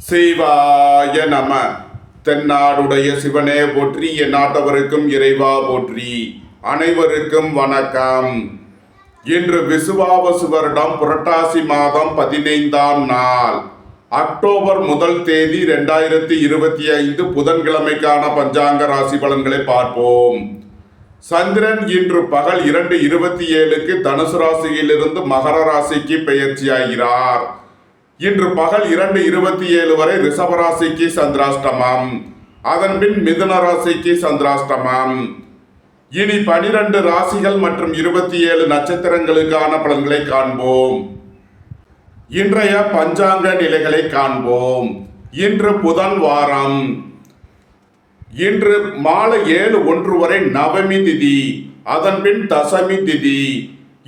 சிவாய நம. தென்னாடுடைய சிவனே போற்றி, என் நாட்டவருக்கும் இறைவா போற்றி. அனைவருக்கும் வணக்கம். இன்று விசுவாவசு வருடம் புரட்டாசி மாதம் 15ஆம் நாள், அக்டோபர் 1 தேதி 2025 புதன்கிழமைக்கான பஞ்சாங்க ராசி பலன்களை பார்ப்போம். சந்திரன் இன்று பகல் 2:27க்கு தனுசு ராசியிலிருந்து மகர ராசிக்கு பெயர்ச்சியாகிறார். இன்று பகல் 2:27 வரை ரிஷபராசிக்கு சந்திராஷ்டமம், அதன்பின் மிதுன ராசிக்கு சந்திராஷ்டமம். இனி 12 ராசிகள் மற்றும் 27 நட்சத்திரங்களுக்கான பலன்களை காண்போம். இன்றைய பஞ்சாங்க நிலைகளை காண்போம். இன்று புதன் வாரம். இன்று மாலை 7:01 வரை நவமி திதி, அதன்பின் தசமி திதி.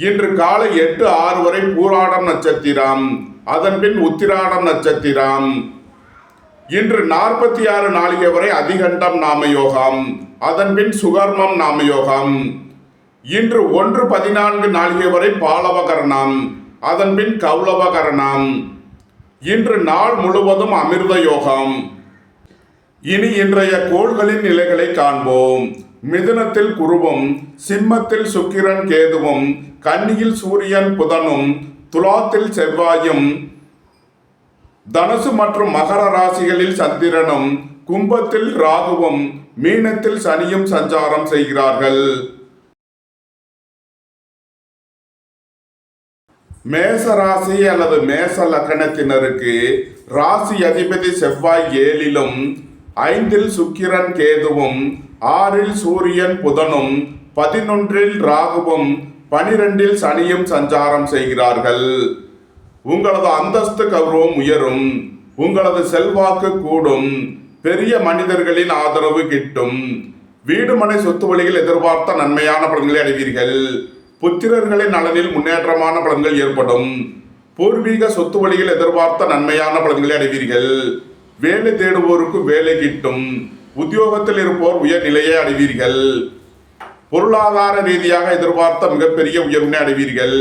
இன்று காலை 8:06 வரை பூராடம் நட்சத்திரம், அதன்பின் உத்திராடம் நட்சத்திரம். இன்று 46 நாளிகை வரை அதிகண்டம் நாமயோகம், அதன்பின் சுகர்மம் நாமயோகம். இன்று 1:14 நாளிகை வரை பாலவகரணம், அதன்பின் கௌலவகரணம். இன்று நாள் முழுவதும் அமிர்த யோகம். இனி இன்றைய கோள்களின் நிலைகளை காண்போம். மிதுனத்தில் குருவும், சிம்மத்தில் சுக்கிரன் கேதுவும், கன்னியில் சூரியன் புதனும், துலாத்தில் செவ்வாயும், தனுசு மற்றும் மகர ராசிகளில் சந்திரனும், கும்பத்தில் ராகுவும், மீனத்தில் சனியும் சஞ்சாரம் செய்கிறார்கள். மேச ராசி அல்லது மேச லக்னத்தினருக்கு ராசி அதிபதி செவ்வாய் 7லும், 5ல் சுக்கிரன் கேதுவும், 6ல் சூரியன் புதனும், 11ல் ராகுவும், 12ல் சனியும் சஞ்சாரம் செய்கிறார்கள். உங்களது அந்தஸ்து கௌரவம் உயரும், உங்களது செல்வாக்கு கூடும், பெரிய மனிதர்களின் ஆதரவு கிட்டும், வீடு மனை சொத்து வழியில் எதிர்பார்த்த நன்மையான பலன்களை அடைவீர்கள். புத்திரர்களின் நலனில் முன்னேற்றமான பலன்கள் ஏற்படும். பூர்வீக சொத்து வழியில் எதிர்பார்த்த நன்மையான பலன்களை அடைவீர்கள். வேலை தேடுவோருக்கு வேலை கிட்டும். உத்தியோகத்தில் இருப்போர் உயர் நிலையை அடைவீர்கள். பொருளாதார ரீதியாக எதிர்பார்த்த மிகப்பெரிய உயர்வினை அடைவீர்கள்.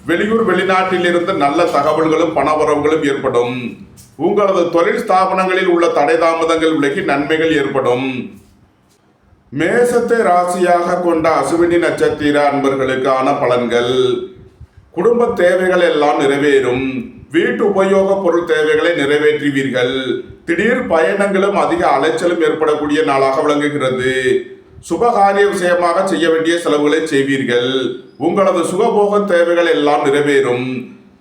வெளியூர் வெளிநாட்டில் இருந்து நல்ல தகவல்களும் பணவரவுகளும் ஏற்படும். உங்களது தொழில் ஸ்தாபனங்களில் உள்ள தடை தாமதங்கள் விலகி நன்மைகள் ஏற்படும். மேசத்தை ராசியாக கொண்ட அசுவினி நட்சத்திர அன்பர்களுக்கான பலன்கள். குடும்ப தேவைகள் எல்லாம் நிறைவேறும். வீட்டு உபயோக பொருள் தேவைகளை நிறைவேற்றுவீர்கள். திடீர் பயணங்களும் அதிக அலைச்சலும் ஏற்படக்கூடிய நாளாக விளங்குகிறது. சுபகாரிய விஷயமாக செய்ய வேண்டிய செலவுகளை செய்வீர்கள். உங்களது சுகபோக தேவைகள் எல்லாம் நிறைவேறும்.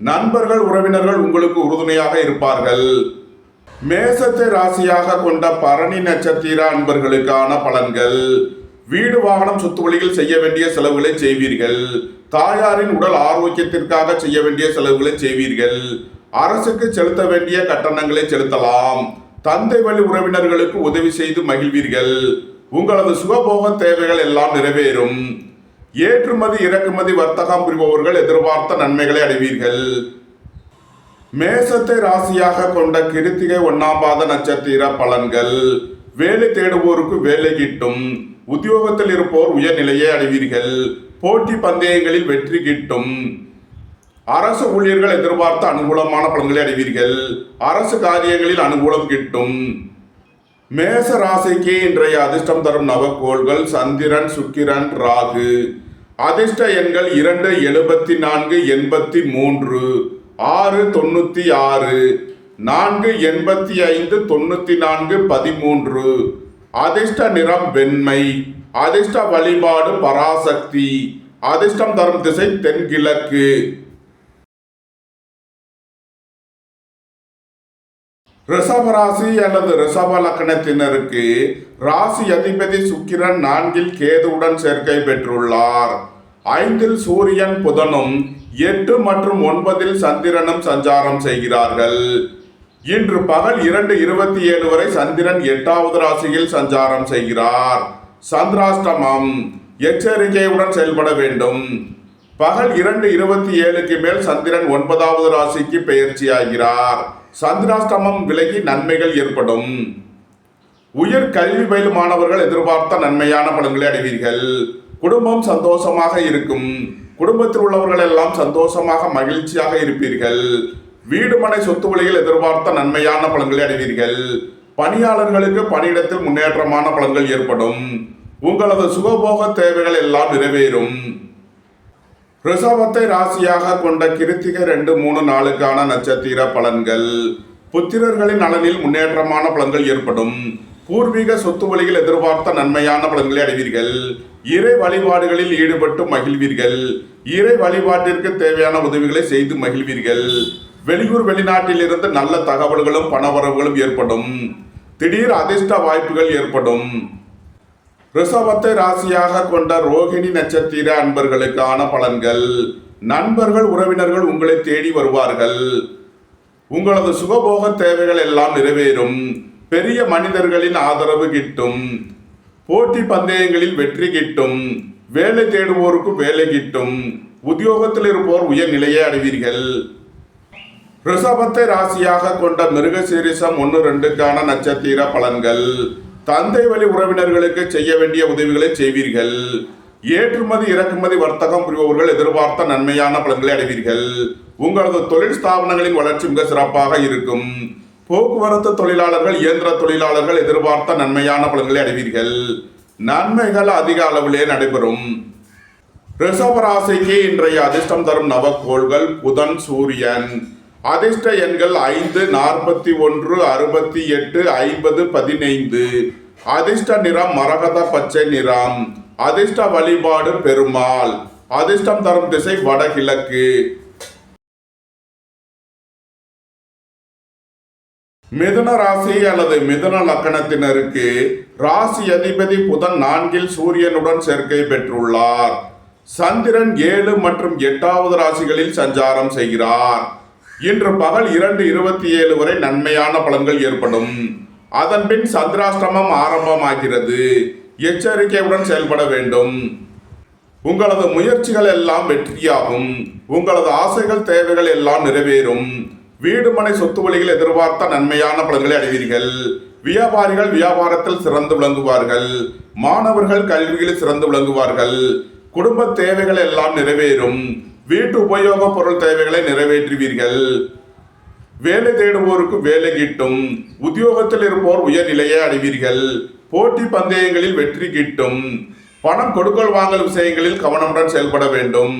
நண்பர்கள் உறவினர்கள் உங்களுக்கு உறுதுணையாக இருப்பார்கள். மேசத்தை ராசியாக கொண்ட பரணி நட்சத்திர அன்பர்களுக்கான பலன்கள். வீடு வாகனம் சொத்து வழியில் செய்ய வேண்டிய செலவுகளை செய்வீர்கள். தாயாரின் உடல் ஆரோக்கியத்திற்காக செய்ய வேண்டிய செலவுகளை செய்வீர்கள். அரசுக்கு செலுத்த வேண்டிய கட்டணங்களை செலுத்தலாம். தந்தை வழி உறவினர்களுக்கு உதவி செய்து மகிழ்வீர்கள். உங்களது சுகபோக தேவைகள் எல்லாம் நிறைவேறும். ஏற்றுமதி இறக்குமதி வர்த்தகம் புரிபவர்கள் எதிர்பார்த்த நன்மைகளை அடைவீர்கள். மேசத்தை ராசியாக கொண்ட கிருத்திகை 1ஆம் பாத நட்சத்திர பலன்கள். வேலை தேடுவோருக்கு வேலை கிட்டும். உத்தியோகத்தில் இருப்போர் உயர்நிலையை அடைவீர்கள். போட்டி பந்தயங்களில் வெற்றி கிட்டும். அரசு ஊழியர்கள் எதிர்பார்த்த அனுகூலமான பலன்களை அடைவீர்கள். அரசு காரியங்களில் அனுகூலம் கிட்டும். மேச ராசிக்கு இன்றைய அதிர்ஷ்டம் தரும் நவக்கோள்கள் சந்திரன், சுக்கிரன், ராகு. அதிர்ஷ்ட எண்கள் 2, 74, 83, 6, 96, 4, 85, 94, 13. அதிர்ஷ்ட நிறம் வெண்மை. அதிர்ஷ்ட வழிபாடு பராசக்தி. அதிர்ஷ்டம் தரும் திசை தென்கிழக்கு. ரிஷபராசி அல்லது ரிஷப லக்னத்தினருக்கு ராசி அதிபதி சுக்கிரன் 4ல் கேதுவுடன் சேர்க்கை பெற்றுள்ளார். 5ல் சூரியன் புதனும், 8 மற்றும் 9ல் சந்திரனும் சஞ்சாரம் செய்கிறார்கள். இன்று பகல் 2:27 வரை சந்திரன் 8வது ராசியில் சஞ்சாரம் செய்கிறார். சந்திராஷ்டமம். எச்சரிக்கையுடன் செயல்பட வேண்டும். பகல் 2:27க்கு மேல் சந்திரன் 9வது ராசிக்கு பெயர்ச்சியாகிறார். சந்திராஷ்டமம் விலகி நன்மைகள் ஏற்படும். உயர் கல்வி பயிலும் மாணவர்கள் எதிர்பார்த்த நன்மையான பலன்களை அடைவீர்கள். குடும்பம் சந்தோஷமாக இருக்கும். குடும்பத்தில் உள்ளவர்கள் எல்லாம் சந்தோஷமாக மகிழ்ச்சியாக இருப்பீர்கள். வீடு மனை சொத்து வழியில் எதிர்பார்த்த நன்மையான பலன்களை அடைவீர்கள். பணியாளர்களுக்கு பணியிடத்தில் முன்னேற்றமான பலன்கள் ஏற்படும். உங்களது சுகபோக தேவைகள் எல்லாம் நிறைவேறும். ரிஷபத்தை ராசியாக கொண்ட கிருத்திகை 2, 3 நாளுக்கான நட்சத்திர பலன்கள். புத்திரர்களின் நலனில் முன்னேற்றமான பலன்கள் ஏற்படும். பூர்வீக சொத்து வழியில் எதிர்பார்த்த நன்மையான பலன்களை அடைவீர்கள். இறை வழிபாடுகளில் ஈடுபட்டு மகிழ்வீர்கள். இறை வழிபாட்டிற்கு தேவையான உதவிகளை செய்து மகிழ்வீர்கள். வெளியூர் வெளிநாட்டில் இருந்து நல்ல தகவல்களும் பணவரவுகளும் ஏற்படும். திடீர் அதிர்ஷ்ட வாய்ப்புகள் ஏற்படும். ரிஷபத்தை ராசியாக கொண்ட ரோகிணி நட்சத்திர அன்பர்களுக்கான பலன்கள். நண்பர்கள் உறவினர்கள் உங்களை தேடி வருவார்கள். உங்களது சுகபோக தேவைகள் எல்லாம் நிறைவேறும். பெரிய மனிதர்களின் ஆதரவு கிட்டும். போட்டி பந்தயங்களில் வெற்றி கிட்டும். வேலை தேடுவோருக்கு வேலை கிட்டும். உத்தியோகத்தில் இருப்போர் உயர்நிலையை அடைவீர்கள். ரிஷபத்தை ராசியாக கொண்ட மிருகசீரிஷம் 1, 2க்கான நட்சத்திர பலன்கள். தந்தை வழி உறவினர்களுக்கு செய்ய வேண்டிய உதவிகளை செய்வீர்கள். ஏற்றுமதி இறக்குமதி வர்த்தகம் புரிபவர்கள் எதிர்பார்த்த நன்மையான பலன்களை அடைவீர்கள். உங்களது தொழில் ஸ்தாபனங்களின் வளர்ச்சி மிக சிறப்பாக இருக்கும். போக்குவரத்து தொழிலாளர்கள் இயந்திர தொழிலாளர்கள் எதிர்பார்த்த நன்மையான பலன்களை அடைவீர்கள். நன்மைகள் அதிக அளவிலே நடைபெறும். ரிஷப ராசிக்கு இன்றைய அதிர்ஷ்டம் தரும் நவக்கோள்கள் புதன், சூரியன். அதிர்ஷ்ட எண்கள் 5, 41, 68, 50, 15. அதிர்ஷ்ட நிறம் மரகத பச்சை நிறம். அதிர்ஷ்ட வழிபாடு பெருமாள். அதிர்ஷ்டம் தரும் திசை வடகிழக்கு. மிதுன ராசி அல்லது மிதுன லக்கணத்தினருக்கு ராசி அதிபதி புதன் 4ல் சூரியனுடன் சேர்க்கை பெற்றுள்ளார். சந்திரன் 7 மற்றும் 8வது ராசிகளில் சஞ்சாரம் செய்கிறார். இன்று பகல் 2:27 வரை நன்மையான பலன்கள் ஏற்படும். அதன்பின் சந்திராஷ்டமம் ஆரம்பமாகிறது. எச்சரிக்கையுடன் செயல்பட வேண்டும். உங்களது முயற்சிகள் எல்லாம் வெற்றியாகும். உங்களது ஆசைகள் தேவைகள் எல்லாம் நிறைவேறும். வீடு மனை சொத்து வழியில் எதிர்பார்த்த நன்மையான பலன்களை அடைவீர்கள். வியாபாரிகள் வியாபாரத்தில் சிறந்து விளங்குவார்கள். மாணவர்கள் கல்வியில் சிறந்து விளங்குவார்கள். குடும்ப தேவைகள் எல்லாம் நிறைவேறும். வீட்டு உபயோக பொருள் தேவைகளை நிறைவேற்றுவீர்கள். வேலை தேடுவோருக்கு வேலை கிட்டும். உத்தியோகத்தில் இருப்போர் உயர்நிலையை அடைவீர்கள். போட்டி பந்தயங்களில் வெற்றி கிட்டும். பணம் கொடுக்கல் வாங்கல் விஷயங்களில் கவனமுடன் செயல்பட வேண்டும்.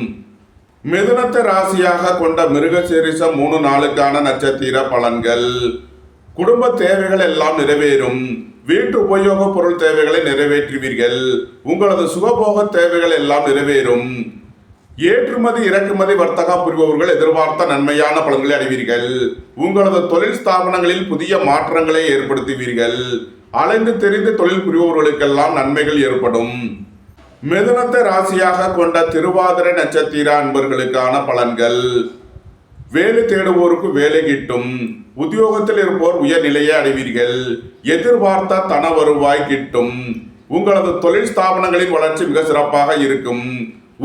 மிதுனத்தை ராசியாக கொண்ட மிருகசீரிஷம் 3 நாளுக்கான நட்சத்திர பலன்கள். குடும்ப தேவைகள் எல்லாம் நிறைவேறும். வீட்டு உபயோக பொருள் தேவைகளை நிறைவேற்றுவீர்கள். உங்களது சுகபோக தேவைகள் எல்லாம் நிறைவேறும். ஏற்றுமதி இறக்குமதி வர்த்தகம் புரிபவர்கள் எதிர்பார்த்த நன்மையான பலன்களை அடைவீர்கள். உங்களது தொழில் ஸ்தாபனங்களில் புதிய மாற்றங்களை ஏற்படுத்துவீர்கள். அலைந்து தெரிந்து தொழில் புரிபவர்களுக்கெல்லாம் நன்மைகள் ஏற்படும். மிதுனத்தை ராசியாக கொண்ட திருவாதிரை நட்சத்திர அன்பர்களுக்கான பலன்கள். வேலை தேடுவோருக்கு வேலை கிட்டும். உத்தியோகத்தில் இருப்போர் உயர்நிலையை அடைவீர்கள். எதிர்பார்த்த தன வருவாய் கிட்டும். உங்களது தொழில் ஸ்தாபனங்களின் வளர்ச்சி மிக சிறப்பாக இருக்கும்.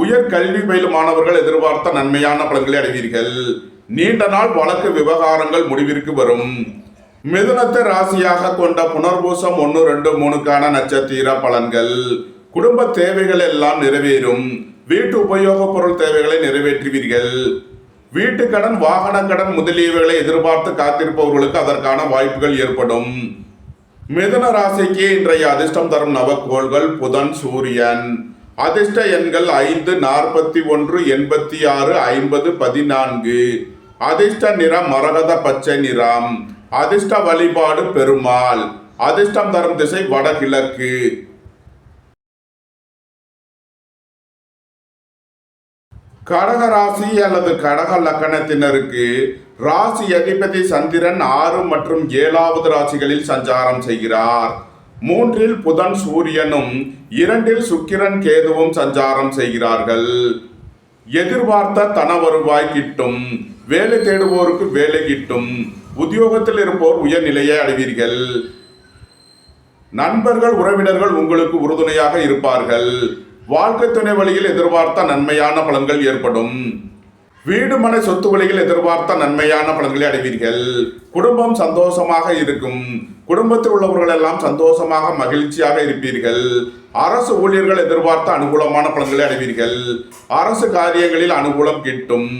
உயர் கல்வி பயிலும் மாணவர்கள் எதிர்பார்த்த நன்மையான பலன்களை அடைவீர்கள். நீண்ட நாள் வழக்கு விவகாரங்கள் முடிவிற்கு வரும். மிதுனத்தை ராசியாக கொண்ட புனர்பூசம் 1, 2, 3க்கான நட்சத்திர பலன்கள். குடும்ப தேவைகள் எல்லாம் நிறைவேறும். வீட்டு உபயோக பொருள் தேவைகளை நிறைவேற்றுவீர்கள். வீட்டு கடன் வாகன கடன் முதலியவைகளை எதிர்பார்த்து காத்திருப்பவர்களுக்கு அதற்கான வாய்ப்புகள் ஏற்படும். மிதுன ராசிக்கு இன்றைய அதிர்ஷ்டம் தரும் நவக்கோள்கள் புதன், சூரியன். அதிர்ஷ்ட எண்கள் 5, 41, 86, 50, 14. அதிர்ஷ்ட நிறம் மரகத பச்சை நிறம். அதிர்ஷ்ட வழிபாடு பெருமாள். அதிர்ஷ்டம் தரும் திசை வடகிழக்கு. கடக ராசி அல்லது கடக லக்கணத்தினருக்கு ராசி அதிபதி சந்திரன் 6 மற்றும் 7வது ராசிகளில் சஞ்சாரம் செய்கிறார். 3ல் புதன் சூரியனும் 2ல் சுக்கிரன் கேதுவும் சஞ்சாரம் செய்கிறார்கள். எதிர்பார்த்த தன வருவாய் கிட்டும். வேலை தேடுவோருக்கு வேலை கிட்டும். உத்தியோகத்தில் இருப்போர் உயர்நிலையை அடைவீர்கள். நண்பர்கள் உறவினர்கள் உங்களுக்கு உறுதுணையாக இருப்பார்கள். வாழ்க்கை துணை வழியில் எதிர்பார்த்த நன்மையான பலன்கள் ஏற்படும். வீடு மனை சொத்து வழியில் எதிர்பார்த்த நன்மையான பலன்களை அடைவீர்கள். குடும்பம் சந்தோஷமாக இருக்கும். குடும்பத்தில் உள்ளவர்கள் எல்லாம் சந்தோஷமாக மகிழ்ச்சியாக இருப்பீர்கள். அரசு ஊழியர்கள் எதிர்பார்த்த அனுகூலமான பலன்களை அடைவீர்கள். அரசு காரியங்களில் அனுகூலம் கிட்டும்.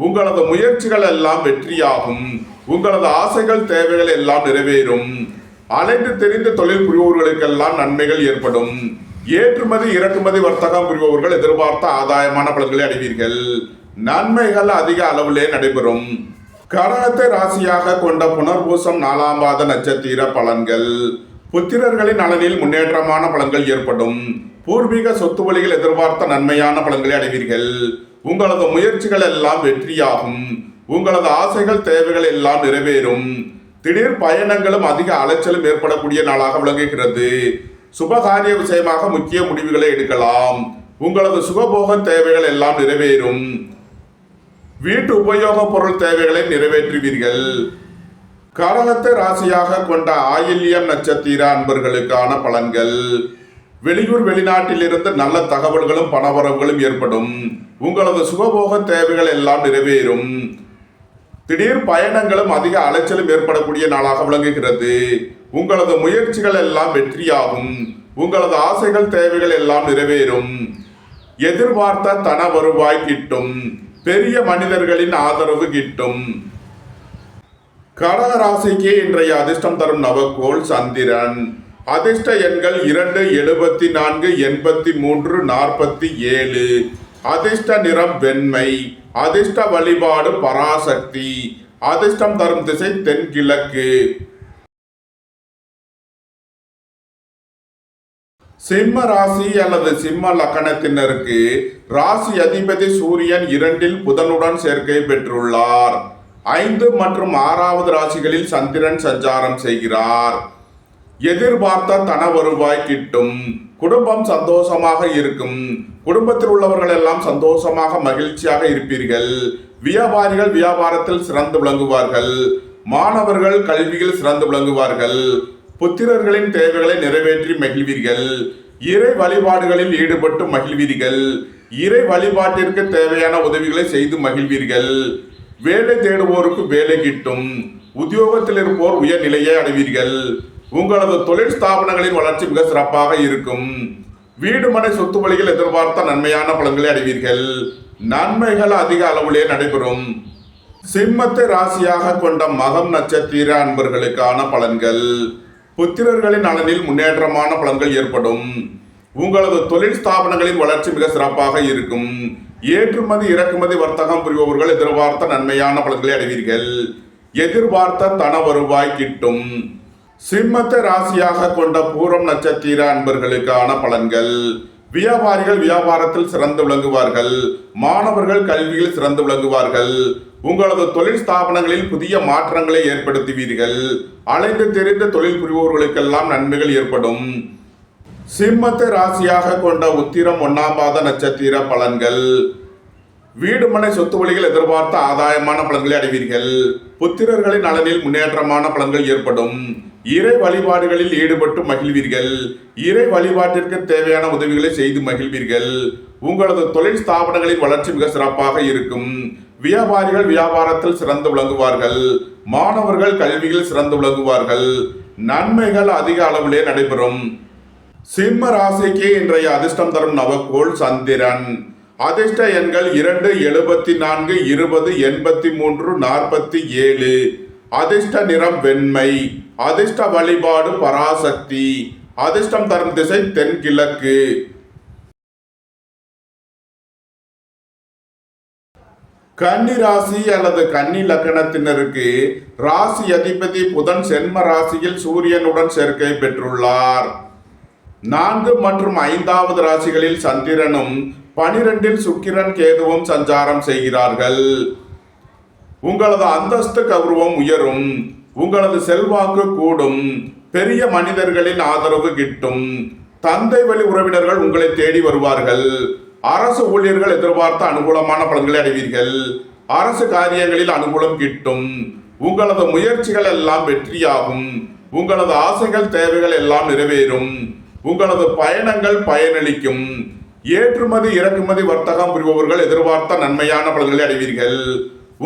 உங்களது முயற்சிகள் எல்லாம் வெற்றியாகும். உங்களது ஆசைகள் தேவைகள் எல்லாம் நிறைவேறும். அலைந்து தெரிந்த தொழில் புரிபவர்களுக்கெல்லாம் நன்மைகள் ஏற்படும். ஏற்றுமதி இறக்குமதி வர்த்தகம் புரிபவர்கள் எதிர்பார்த்த ஆதாயமான பலன்களை அடைவீர்கள். நன்மைகள் அதிக அளவிலே நடைபெறும். கடகத்தை ராசியாக கொண்ட புனர்பூசம் 4ஆம் பாத நட்சத்திர பலன்கள். புத்திரர்களின் நலனில் முன்னேற்றமான பலன்கள் ஏற்படும். பூர்வீக சொத்து வழிகள் எதிர்பார்த்த நன்மையான பலன்களை அடைவீர்கள். உங்களது முயற்சிகள் எல்லாம் வெற்றியாகும். உங்களது ஆசைகள் தேவைகள் எல்லாம் நிறைவேறும். திடீர் பயணங்களும் அதிக அலைச்சலும் ஏற்படக்கூடிய நாளாக விளங்குகிறது. சுபகாரிய விஷயமாக முக்கிய முடிவுகளை எடுக்கலாம். உங்களது சுகபோக தேவைகள் எல்லாம் நிறைவேறும். வீட்டு உபயோக பொருள் தேவைகளை நிறைவேற்றுவீர்கள். கடகத்தை ராசியாக கொண்ட ஆயில்யம் நட்சத்திர அன்பர்களுக்கான பலன்கள். வெளியூர் வெளிநாட்டிலிருந்து நல்ல தகவல்களும் பணவரவுகளும் ஏற்படும். உங்களது சுகபோக தேவைகள் எல்லாம் நிறைவேறும். திடீர் பயணங்களும் அதிக அலைச்சலும் ஏற்படக்கூடிய நாளாக விளங்குகிறது. உங்களது முயற்சிகள் எல்லாம் வெற்றியாகும். உங்களது ஆசைகள் தேவைகள் எல்லாம் நிறைவேறும். எதிர்பார்த்த தன வருவாய் கிட்டும். பெரிய மனிதர்களின் ஆதரவு கிட்டும். கடக ராசிக்கு இன்றைய அதிர்ஷ்டம் தரும் நவக்கோள் சந்திரன். அதிர்ஷ்ட எண்கள் 2, 74, 83, 47. அதிர்ஷ்ட நிறம் வெண்மை. அதிர்ஷ்ட வழிபாடு பராசக்தி. அதிர்ஷ்டம் தரும் திசை தென்கிழக்கு. சிம்ம ராசி அல்லது சிம்ம லக்கணத்தினருக்கு ராசி அதிபதி சூரியன் 2இல் புதனுடன் சேர்க்கை பெற்றுள்ளார். 5 மற்றும் 6வது ராசிகளில் சந்திரன் சஞ்சாரம் செய்கிறார். எதிர்பார்த்த தன வருவாய் கிட்டும். குடும்பம் சந்தோஷமாக இருக்கும். குடும்பத்தில் உள்ளவர்கள் எல்லாம் சந்தோஷமாக மகிழ்ச்சியாக இருப்பீர்கள். வியாபாரிகள் வியாபாரத்தில் சிறந்து விளங்குவார்கள். மாணவர்கள் கல்வியில் சிறந்து விளங்குவார்கள். புத்திரர்களின் தேவைகளை நிறைவேற்றி மகிழ்வீர்கள். இறை வழிபாடுகளில் ஈடுபட்டு மகிழ்வீர்கள். இறை வழிபாட்டிற்கு தேவையான உதவிகளை செய்து மகிழ்வீர்கள். வேலை தேடுவோருக்கு வேலை கிட்டும். உத்தியோகத்தில் இருப்போர் உயர்நிலையை அடைவீர்கள். உங்களது தொழில் ஸ்தாபனங்களின் வளர்ச்சி மிக சிறப்பாக இருக்கும். வீடு மனை சொத்து வழிகள் எதிர்பார்த்த நன்மையான பலன்களை அடைவீர்கள். நன்மைகள் அதிக அளவிலே நடைபெறும். சிம்மத்தை ராசியாக கொண்ட மகம் நட்சத்திர அன்பர்களுக்கான பலன்கள். புத்திரர்களின் நலனில் முன்னேற்றமான பலன்கள் ஏற்படும். உங்களது தொழில் ஸ்தாபனங்களின் வளர்ச்சி மிக சிறப்பாக இருக்கும். ஏற்றுமதி இறக்குமதி வர்த்தகம் புரிபவர்கள் எதிர்பார்த்த நன்மையான பலன்களை அடைவீர்கள். எதிர்பார்த்த தன வருவாய் கிட்டும். சிம்மத்தை ராசியாக கொண்ட பூரம் நட்சத்திர அன்பர்களுக்கான பலன்கள். வியாபாரிகள் வியாபாரத்தில் சிறந்து விளங்குவார்கள். மாணவர்கள் கல்வியில் சிறந்து விளங்குவார்கள். உங்களது தொழில் ஸ்தாபனங்களில் புதிய மாற்றங்களை ஏற்படுத்துவீர்கள். அலைந்து தெரிந்த தொழில் புரிபவர்களுக்கெல்லாம் நன்மைகள் ஏற்படும். சிம்மத்தை ராசியாக கொண்ட உத்திரம் 1ஆம் பாத நட்சத்திர பலன்கள். வீடு மனை சொத்து வழிகள் எதிர்பார்த்த ஆதாயமான பலன்களை அடைவீர்கள். புத்திரர்களின் நலனில் முன்னேற்றமான பலன்கள் ஏற்படும். இறை வழிபாடுகளில் ஈடுபட்டு மகிழ்வீர்கள். இறை வழிபாட்டிற்கு தேவையான உதவிகளை செய்து மகிழ்வீர்கள். உங்களது தொழில் ஸ்தாபனங்களின் வளர்ச்சி மிக சிறப்பாக இருக்கும். வியாபாரிகள் வியாபாரத்தில் சிறந்து விளங்குவார்கள். மாணவர்கள் கல்வியில் சிறந்து விளங்குவார்கள். நன்மைகள் அதிக அளவிலே நடைபெறும். சிம்ம ராசிக்கு இன்றைய அதிர்ஷ்டம் தரும் நவக்கோள் சந்திரன். அதிர்ஷ்ட எண்கள் 2, 74, 20, 83, 47. அதிர்ஷ்ட நிறம் வெண்மை. அதிர்ஷ்ட வழிபாடு பராசக்தி. அதிர்ஷ்டம் தரும் திசை தென்கிழக்கு. கன்னி ராசி அல்லது கன்னி லக்கணத்தினருக்கு ராசி அதிபதி புதன் சென்ம ராசியில் சூரியனுடன் சேர்க்கை பெற்றுள்ளார். 4 மற்றும் 5வது ராசிகளில் சந்திரனும் 12இல் சுக்கிரன் கேதுவும் சஞ்சாரம் செய்கிறார்கள். உங்களது அந்தஸ்து கௌரவம் உயரும். உங்களது செல்வாக்கு கூடும். பெரிய மனிதர்களின் ஆதரவு கிட்டும். தந்தை வழி உறவினர்கள் உங்களை தேடி வருவார்கள். அரசு ஊழியர்கள் எதிர்பார்த்த அனுகூலமான பலன்களை அடைவீர்கள். அரசு காரியங்களில் அனுகூலம் கிட்டும். உங்களது முயற்சிகள் எல்லாம் வெற்றியாகும். உங்களது ஆசைகள் தேவைகள் எல்லாம் நிறைவேறும். உங்களது பயணங்கள் பயனளிக்கும். ஏற்றுமதி இறக்குமதி வர்த்தகம் புரிபவர்கள் எதிர்பார்த்த நன்மையான பலன்களை அடைவீர்கள்.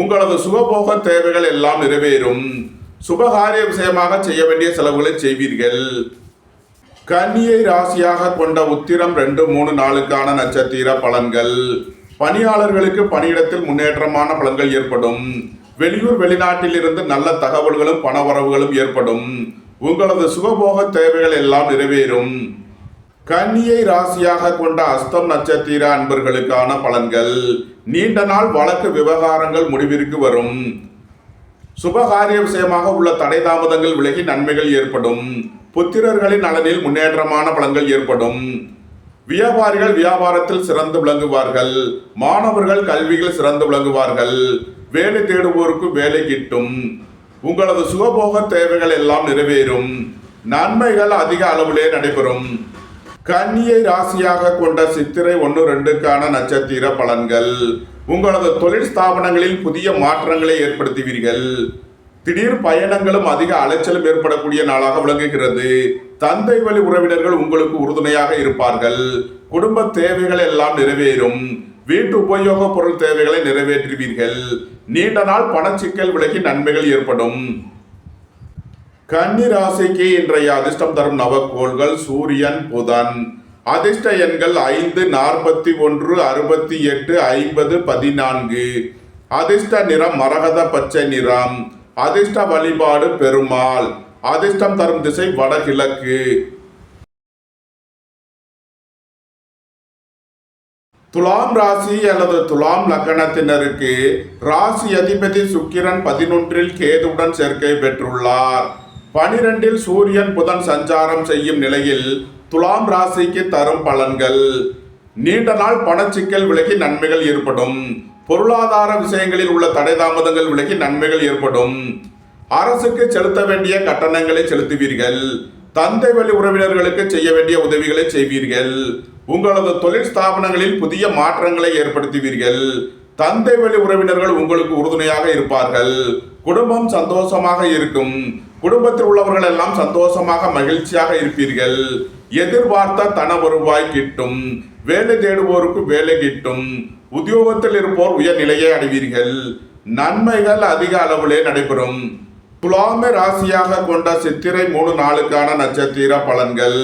உங்களது சுகபோக தேவைகள் எல்லாம் நிறைவேறும். சுபகாரிய விஷயமாக செய்ய வேண்டிய செலவுகளை செய்வீர்கள். கன்னியை ராசியாக கொண்ட உத்திரம் 2, 3, 4க்கான நட்சத்திர பலன்கள். பணியாளர்களுக்கு பணியிடத்தில் முன்னேற்றமான பலன்கள் ஏற்படும். வெளியூர் வெளிநாட்டில் இருந்து நல்ல தகவல்களும் பணவரவுகளும் ஏற்படும். உங்களது சுகபோக தேவைகள் எல்லாம் நிறைவேறும். கன்னியை ராசியாக கொண்ட அஸ்தம் நட்சத்திர அன்பர்களுக்கான பலன்கள். நீண்ட நாள் வழக்கு விவகாரங்கள் முடிவிற்கு வரும். சுபகாரிய விஷயமாக உள்ள தடை தாமதங்கள் விலகி நன்மைகள் ஏற்படும். புத்திரர்களின் நலனில் முன்னேற்றமான பலன்கள் ஏற்படும். வியாபாரிகள் வியாபாரத்தில் சிறந்து விளங்குவார்கள். மாணவர்கள் கல்வியில் சிறந்து விளங்குவார்கள். வேலை தேடுவோருக்கு வேலை கிட்டும். உங்களது சுகபோக தேவைகள் எல்லாம் நிறைவேறும். நன்மைகள் அதிக அளவிலே நடைபெறும். கன்னியை ராசியாக கொண்ட சித்திரை 1-2க்கான நட்சத்திர பலன்கள். உங்களது தொழில் ஸ்தாபனங்களில் புதிய மாற்றங்களை ஏற்படுத்துவீர்கள். திடீர் பயணங்களும் அதிக அலைச்சலும் ஏற்படக்கூடிய நாளாக விளங்குகிறது. தந்தை வழி உறவினர்கள் உங்களுக்கு உறுதுணையாக இருப்பார்கள். குடும்ப தேவைகள் எல்லாம் நிறைவேறும். வீட்டு உபயோக பொருள் தேவைகளை நிறைவேற்றுவீர்கள். நீண்ட நாள் பணச்சிக்கல் விலகி நன்மைகள் ஏற்படும். கன்னி ராசிக்கு இன்றைய அதிர்ஷ்டம் தரும் நவக்கோள்கள் சூரியன், புதன். அதிர்ஷ்ட எண்கள் 5, 41, 68, 50, 14. அதிர்ஷ்ட நிறம் மரகத பச்சை நிறம். அதிர்ஷ்ட வழிபாடு பெருமாள். அதிர்ஷ்டம் தரும் திசை வடகிழக்கு. துலாம் ராசி அல்லது துலாம் லக்னத்தினருக்கு ராசி அதிபதி சுக்கிரன் 11ல் கேதுவுடன் சேர்க்கை பெற்றுள்ளார். 12ல் சூரியன் புதன் சஞ்சாரம் செய்யும் நிலையில் துலாம் ராசிக்கு தரும் பலன்கள். நீண்ட நாள் பணச்சிக்கல் விலகி நன்மைகள் ஏற்படும். பொருளாதார விஷயங்களில் உள்ள தடை தாமதங்கள் விலகி நன்மைகள் ஏற்படும். அரசுக்கு செலுத்த வேண்டிய கட்டணங்களை செலுத்துவீர்கள். தந்தை வழி உறவினர்களுக்கு செய்ய வேண்டிய உதவிகளை செய்வீர்கள். உங்களது தொழில் ஸ்தாபனங்களில் புதிய மாற்றங்களை ஏற்படுத்துவீர்கள். தந்தை வழி உறவினர்கள் உங்களுக்கு உறுதுணையாக இருப்பார்கள். குடும்பம் சந்தோஷமாக இருக்கும். குடும்பத்தில் உள்ளவர்கள் எல்லாம் சந்தோஷமாக மகிழ்ச்சியாக இருப்பீர்கள். எதிர்பார்த்த தன வருவாய் கிட்டும். வேலை தேடுவோருக்கு வேலை கிட்டும். உத்தியோகத்தில் இருப்போர் உயர்நிலையை அடைவீர்கள். நன்மைகள் அதிக அளவிலே நடைபெறும். துலாமை ராசியாக கொண்ட சித்திரை 3-4க்கான நட்சத்திர பலன்கள்.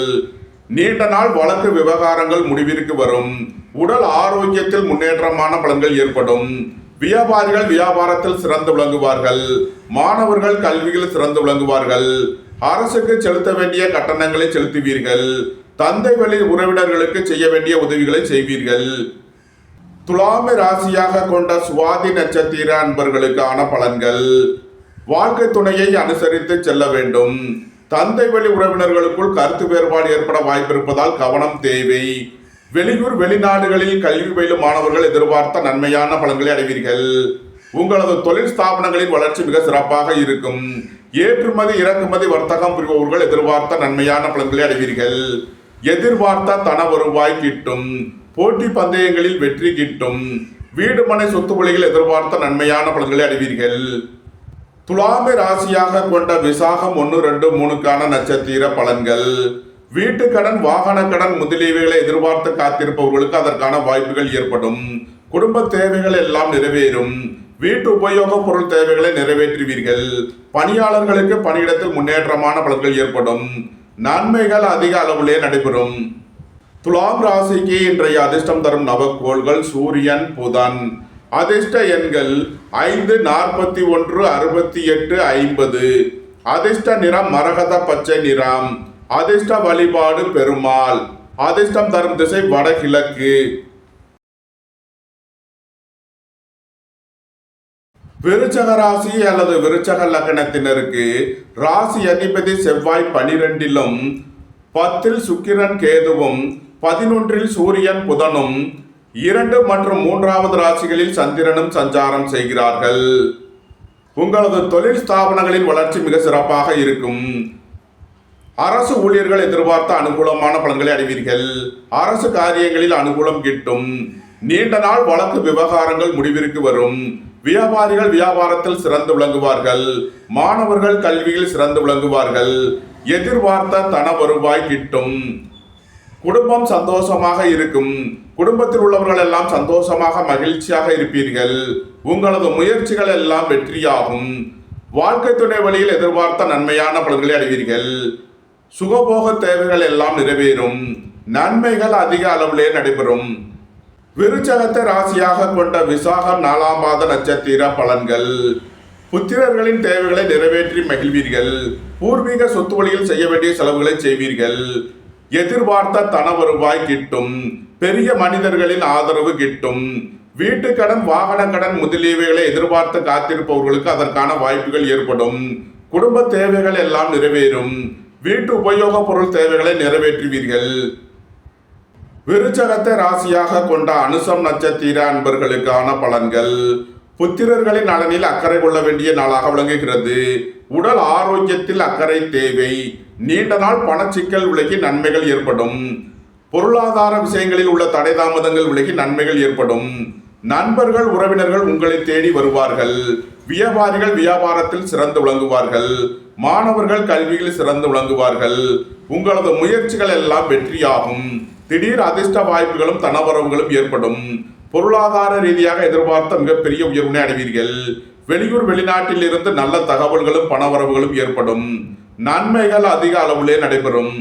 நீண்ட நாள் வழக்கு விவகாரங்கள் முடிவிற்கு வரும். உடல் ஆரோக்கியத்தில் முன்னேற்றமான பலன்கள் ஏற்படும். வியாபாரிகள் வியாபாரத்தில் சிறந்து விளங்குவார்கள். மாணவர்கள் கல்வியில் சிறந்து விளங்குவார்கள். அரசுக்கு செலுத்த வேண்டிய கட்டணங்களை செலுத்துவீர்கள். தந்தை வழி உறவினர்களுக்கு செய்ய வேண்டிய உதவிகளை செய்வீர்கள். துலாமை ராசியாக கொண்ட சுவாதி நட்சத்திர அன்பர்களுக்கான பலன்கள். வாழ்க்கை துணையை அனுசரித்து செல்ல வேண்டும். தந்தை வழி உறவினர்களுக்குள் கருத்து வேறுபாடு ஏற்பட வாய்ப்பிருப்பதால் கவனம் தேவை. வெளியூர் வெளிநாடுகளில் கல்வி பயிலும் மாணவர்கள் எதிர்பார்த்த நன்மையான பலன்களை அடைவீர்கள். உங்களது தொழில் ஸ்தாபனங்களின் வளர்ச்சி மிக சிறப்பாக இருக்கும். ஏற்றுமதி இறக்குமதி வர்த்தகம் புரிபவர்கள் எதிர்பார்த்த நன்மையான பலன்களை அடைவீர்கள். எதிர்பார்த்த தன வருவாய் கிட்டும். போட்டி பந்தயங்களில் வெற்றி கிட்டும். வீடு மனை சொத்து வழியில் எதிர்பார்த்த நன்மையான பலன்களை அடைவீர்கள். துலாமை ராசியாக கொண்ட விசாகம் 1-2-3க்கான நட்சத்திர பலன்கள். வீட்டு கடன், வாகன கடன் முதலீடுகளை எதிர்பார்த்து காத்திருப்பவர்களுக்கு அதற்கான வாய்ப்புகள் ஏற்படும். குடும்ப தேவைகள் எல்லாம் நிறைவேறும். வீட்டு உபயோக பொருள் தேவைகளை நிறைவேற்றுவீர்கள். பணியாளர்களுக்கு பணியிடத்தில் முன்னேற்றமான பலன்கள் ஏற்படும். நன்மைகள் அதிக அளவிலே நடைபெறும். துலாம் ராசிக்கு இன்றைய அதிர்ஷ்டம் தரும் நவக்கோள்கள் சூரியன், புதன். அதிர்ஷ்ட எண்கள் 5, 41, 68, 50. அதிர்ஷ்ட நிறம் மரகத பச்சை நிறம். அதிர்ஷ்ட வழிபாடு பெருமாள். அதிர்ஷ்டம் தரும் திசை வடகிழக்கு. விருச்சக ராசி அல்லது விருச்சக லக்னத்தினருக்கு ராசி அதிபதி செவ்வாய் 12லும் 10ல் சுக்கிரன் கேதுவும் 11ல் சூரியன் புதனும் 2 மற்றும் 3வது ராசிகளில் சந்திரனும் சஞ்சாரம் செய்கிறார்கள். உங்களது தொழில் ஸ்தாபனங்களின் வளர்ச்சி மிக சிறப்பாக இருக்கும். அரசு ஊழியர்கள் எதிர்பார்த்த அனுகூலமான பலன்களை அடைவீர்கள். அரசு காரியங்களில் அனுகூலம் கிட்டும். நீண்ட நாள் வழக்கு விவகாரங்கள் முடிவிற்கு வரும். வியாபாரிகள் வியாபாரத்தில் சிறந்து விளங்குவார்கள். மாணவர்கள் கல்வியில் சிறந்து விளங்குவார்கள். எதிர்பார்த்த தன வருவாய் கிட்டும். குடும்பம் சந்தோஷமாக இருக்கும். குடும்பத்தில் உள்ளவர்கள் எல்லாம் சந்தோஷமாக மகிழ்ச்சியாக இருப்பீர்கள். உங்களது முயற்சிகள் எல்லாம் வெற்றியாகும். வாழ்க்கை துணை வழியில் எதிர்பார்த்த நன்மையான பலன்களை அடைவீர்கள். சுகபோக தேவைகள் எல்லாம் நிறைவேறும். நன்மைகள் அதிக அளவிலே நடைபெறும். விருச்சகத்தை ராசியாக கொண்ட விசாகம் 4ஆம் பாத நட்சத்திர பலன்கள். புத்திரர்களின் தேவைகளை நிறைவேற்றி மகிழ்வீர்கள். பூர்வீக சொத்து வழியில் செய்ய வேண்டிய செலவுகளை செய்வீர்கள். எதிர்பார்த்த தன வருவாய் கிட்டும். பெரிய மனிதர்களின் ஆதரவு கிட்டும். வீட்டு கடன், வாகன கடன் முதலியவைகளை எதிர்பார்த்து காத்திருப்பவர்களுக்கு அதற்கான வாய்ப்புகள் ஏற்படும். குடும்ப தேவைகள் எல்லாம் நிறைவேறும். வீட்டு உபயோக பொருள் தேவைகளை நிறைவேற்றுவீர்கள். விருச்சகத்தை ராசியாக கொண்ட அனுசம் நட்சத்திர அன்பர்களுக்கான பலன்கள். புத்திரர்களின் நலனில் அக்கறை கொள்ள வேண்டிய நாளாக விளங்குகிறது. உடல் ஆரோக்கியத்தில் அக்கறை தேவை. நீண்ட நாள் பணச்சிக்கல் விலகி நன்மைகள் ஏற்படும். பொருளாதார விஷயங்களில் உள்ள தடை தாமதங்கள் விலகி நன்மைகள் ஏற்படும். நண்பர்கள், உறவினர்கள் உங்களை தேடி வருவார்கள். வியாபாரிகள் வியாபாரத்தில் சிறந்து விளங்குவார்கள். மாணவர்கள் கல்வியில் சிறந்து விளங்குவார்கள். உங்களது முயற்சிகள் எல்லாம் வெற்றியாகும். திடீர் அதிர்ஷ்ட வாய்ப்புகளும் தனவரவுகளும் ஏற்படும். பொருளாதார ரீதியாக எதிர்பார்த்த மிகப்பெரிய உயர்வினை அடைவீர்கள். வெளியூர் வெளிநாட்டில் இருந்து நல்ல தகவல்களும் பணவரவுகளும் ஏற்படும். நன்மைகள் அதிக அளவிலே நடைபெறும்.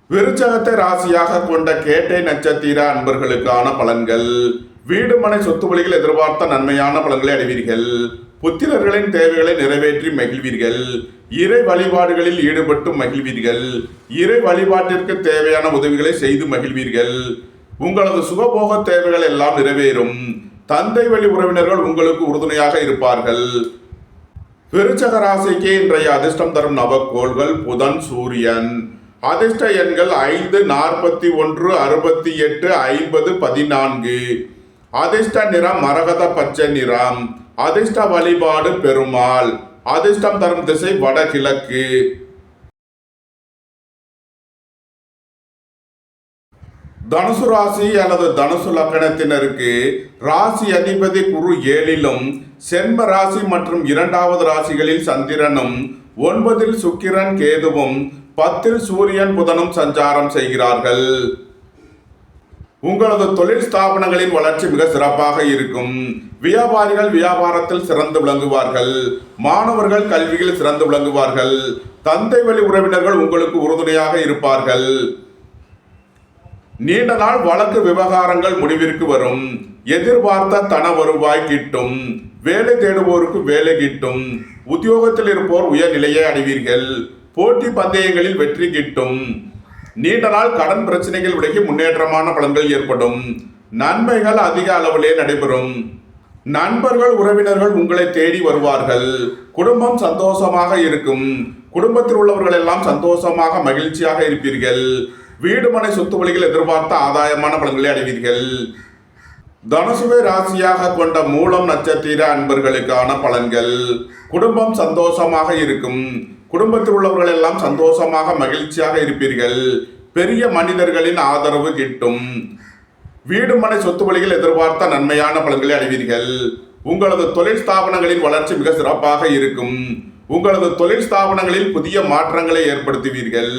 விருச்சகத்தை ராசியாக கொண்ட கேட்டை நட்சத்திர அன்பர்களுக்கான பலன்கள். வீடு மனை சொத்து வழிகள் எதிர்பார்த்த நன்மையான பலன்களை அடைவீர்கள். புத்திரர்களின் தேவைகளை நிறைவேற்றி மகிழ்வீர்கள். இறை வழிபாடுகளில் ஈடுபட்டு மகிழ்வீர்கள். இறை வழிபாட்டிற்கு தேவையான உதவிகளை செய்து மகிழ்வீர்கள். உங்களது சுகபோக தேவைகள் எல்லாம் நிறைவேறும். தந்தை வழி உறவினர்கள் உங்களுக்கு உறுதுணையாக இருப்பார்கள். விருச்சக ராசிக்கு இன்றைய அதிர்ஷ்டம் தரும் நவக்கோள்கள் புதன், சூரியன். அதிர்ஷ்ட எண்கள் 5, 41, 68, 50, 14. அதிர்ஷ்ட நிறம் மரகத பச்சை நிறம். அதிர்ஷ்ட வழிபாடு பெருமாள். அதிர்ஷ்டம் தரும் திசை வடகிழக்கு. தனுசு ராசி அல்லது தனுசு லக்கணத்தினருக்கு ராசி அதிபதி குரு 7லும், சென்ம ராசி மற்றும் 2வது ராசிகளில் சந்திரனும், 9ல் சுக்கிரன் கேதுவும், 10ல் சூரியன் புதனும் சஞ்சாரம் செய்கிறார்கள். உங்களது தொழில் ஸ்தாபனங்களின் வளர்ச்சி மிக சிறப்பாக இருக்கும். வியாபாரிகள் வியாபாரத்தில் சிறந்து விளங்குவார்கள். மாணவர்கள் கல்வியில் சிறந்து விளங்குவார்கள். தந்தை வழி உறவினர்கள் உங்களுக்கு உறுதுணையாக இருப்பார்கள். நீண்ட நாள் வழக்கு விவகாரங்கள் முடிவிற்கு வரும். எதிர்பார்த்த தன வருவாய் கிட்டும். வேலை தேடுவோருக்கு வேலை கிட்டும். உத்தியோகத்தில் இருப்போர் உயர்நிலையை அடைவீர்கள். போட்டி பந்தயங்களில் வெற்றி கிட்டும். நீண்ட நாள் கடன் பிரச்சனைகள் விலகி முன்னேற்றமான பலன்கள் ஏற்படும். நன்மைகள் அதிக அளவிலே நடைபெறும். நண்பர்கள், உறவினர்கள் உங்களை தேடி வருவார்கள். குடும்பம் சந்தோஷமாக இருக்கும். குடும்பத்தில் உள்ளவர்கள் எல்லாம் சந்தோஷமாக மகிழ்ச்சியாக இருப்பீர்கள். வீடு மனை சொத்து வழிகள் எதிர்பார்த்த ஆதாயமான பலன்களை அடைவீர்கள். தனுசுவை ராசியாக கொண்ட மூலம் நட்சத்திர அன்பர்களுக்கான பலன்கள். குடும்பம் சந்தோஷமாக இருக்கும். குடும்பத்தில் உள்ளவர்கள் எல்லாம் சந்தோஷமாக மகிழ்ச்சியாக இருப்பீர்கள். பெரிய மனிதர்களின் ஆதரவு கிட்டும். வீடு மனை சொத்து வழிகள் எதிர்பார்த்த நன்மையான பலன்களை அடைவீர்கள். உங்களது தொழில் ஸ்தாபனங்களின் வளர்ச்சி மிக சிறப்பாக இருக்கும். உங்களது தொழில் ஸ்தாபனங்களில் புதிய மாற்றங்களை ஏற்படுத்துவீர்கள்.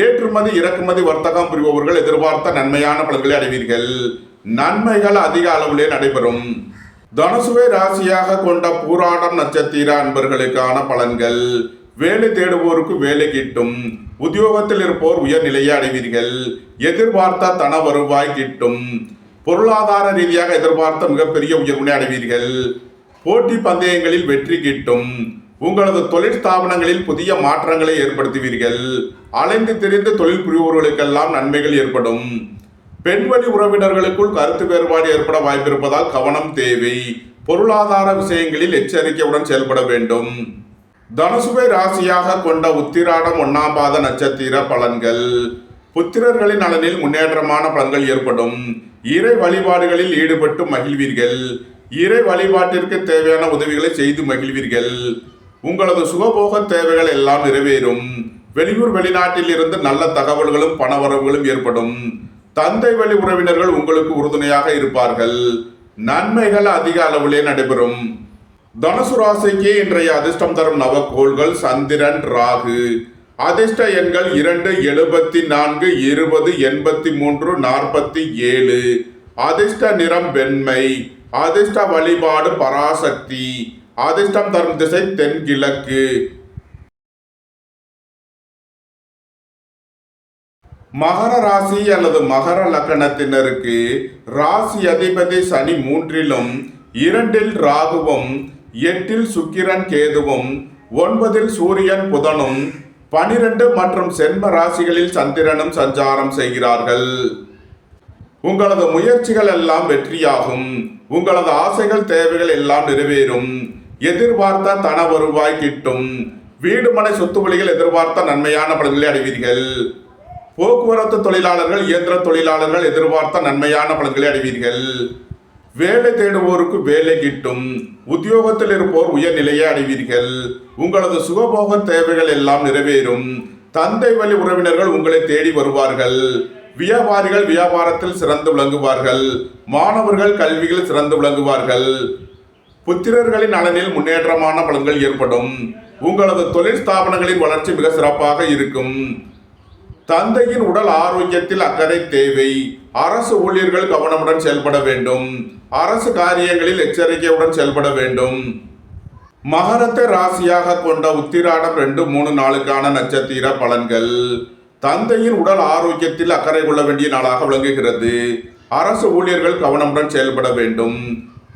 ஏற்றுமதி இறக்குமதி வர்த்தகம் புரிபவர்கள் எதிர்பார்த்த நன்மையான பலன்களை அடைவீர்கள். நன்மைகள் அதிக அளவிலே நடைபெறும். தனுசுவை ராசியாக கொண்ட பூராடம் நட்சத்திர அன்பர்களுக்கான பலன்கள். வேலை தேடுவோருக்கு வேலை கிட்டும். உத்தியோகத்தில் இருப்போர் உயர்நிலையை அடைவீர்கள். எதிர்பார்த்த தன வருவாய் கிட்டும். பொருளாதார ரீதியாக எதிர்பார்த்த மிகப்பெரிய உயர்வினை அடைவீர்கள். போட்டி பந்தயங்களில் வெற்றி கிட்டும். உங்களது தொழில் ஸ்தாபனங்களில் புதிய மாற்றங்களை ஏற்படுத்துவீர்கள். அலைந்து திரிந்து தொழில் புரிவோர்களுக்கெல்லாம் நன்மைகள் ஏற்படும். பெண்வழி உறவினர்களுக்குள் கருத்து வேறுபாடு ஏற்பட வாய்ப்பிருப்பதால் கவனம் தேவை. பொருளாதார விஷயங்களில் எச்சரிக்கையுடன் செயல்பட வேண்டும். தனுசுவை ராசியாக கொண்ட உத்திராடம் 1ஆம் பாத நட்சத்திர பலன்கள். புத்திரர்களின் நலனில் முன்னேற்றமான பலன்கள் ஏற்படும். இறை வழிபாடுகளில் ஈடுபட்டு மகிழ்வீர்கள். இறை வழிபாட்டிற்கு தேவையான உதவிகளை செய்து மகிழ்வீர்கள். உங்களது சுகபோக தேவைகள் எல்லாம் நிறைவேறும். வெளியூர் வெளிநாட்டில் இருந்து நல்ல தகவல்களும் பணவரவுகளும் ஏற்படும். தந்தை வழி உறவினர்கள் உங்களுக்கு உறுதுணையாக இருப்பார்கள். நன்மைகள் அதிக அளவிலே நடைபெறும். தனுசு ராசிக்கு இன்றைய அதிர்ஷ்டம் தரும் நவக்கோள்கள் சந்திரன், ராகு. அதிர்ஷ்ட எண்கள் 2, 74, 20, 83, 47. அதிர்ஷ்ட நிறம் வெண்மை. அதிர்ஷ்ட வழிபாடு பராசக்தி. அதிர்ஷ்டம் தரும் திசை தென்கிழக்கு. மகர ராசி அல்லது மகர லக்னத்தினருக்கு ராசி அதிபதி சனி 3லும் 2ல் ராகுவும் 8ல் சுக்கிரன் கேதுவும் 9ல் சூரியன் புதனும் 12 மற்றும் சென்ம ராசிகளில் சந்திரனும் சஞ்சாரம் செய்கிறார்கள். உங்களது முயற்சிகள் எல்லாம் வெற்றியாகும். உங்களது ஆசைகள் தேவைகள் எல்லாம் நிறைவேறும். எதிர்பார்த்த தன வருவாய் கிட்டும். வீடு மனை சொத்து வழிகள் எதிர்பார்த்த நன்மையான பலன்களை அடைவீர்கள். போக்குவரத்து தொழிலாளர்கள் இயந்திர தொழிலாளர்கள் எதிர்பார்த்த நன்மையான பலன்களை அடைவீர்கள். வேலை தேடுவோருக்கு வேலை கிட்டும். உத்தியோகத்தில் இருப்போர் உயர்நிலையை அடைவீர்கள். உங்களது சுகபோக தேவைகள் எல்லாம் நிறைவேறும். தந்தை வழி உறவினர்கள் உங்களை தேடி வருவார்கள். வியாபாரிகள் வியாபாரத்தில் சிறந்து விளங்குவார்கள். மாணவர்கள் கல்வியில் சிறந்து விளங்குவார்கள். புத்திரர்களின் நலனில் முன்னேற்றமான பலன்கள் ஏற்படும். உங்களது தொழில் ஸ்தாபனங்களின் வளர்ச்சி மிக சிறப்பாக இருக்கும். தந்தையின் உடல் ஆரோக்கியத்தில் அக்கறை தேவை. அரசு ஊழியர்கள் கவனமுடன் செயல்பட வேண்டும். அரசு காரியங்களில் எச்சரிக்கையுடன் செயல்பட வேண்டும். மகரத்தை ராசியாக கொண்ட உத்திராடம் 2, 3 நாளுக்கான நட்சத்திர பலன்கள். தந்தையின் உடல் ஆரோக்கியத்தில் அக்கறை கொள்ள வேண்டிய நாளாக விளங்குகிறது. அரசு ஊழியர்கள் கவனமுடன் செயல்பட வேண்டும்.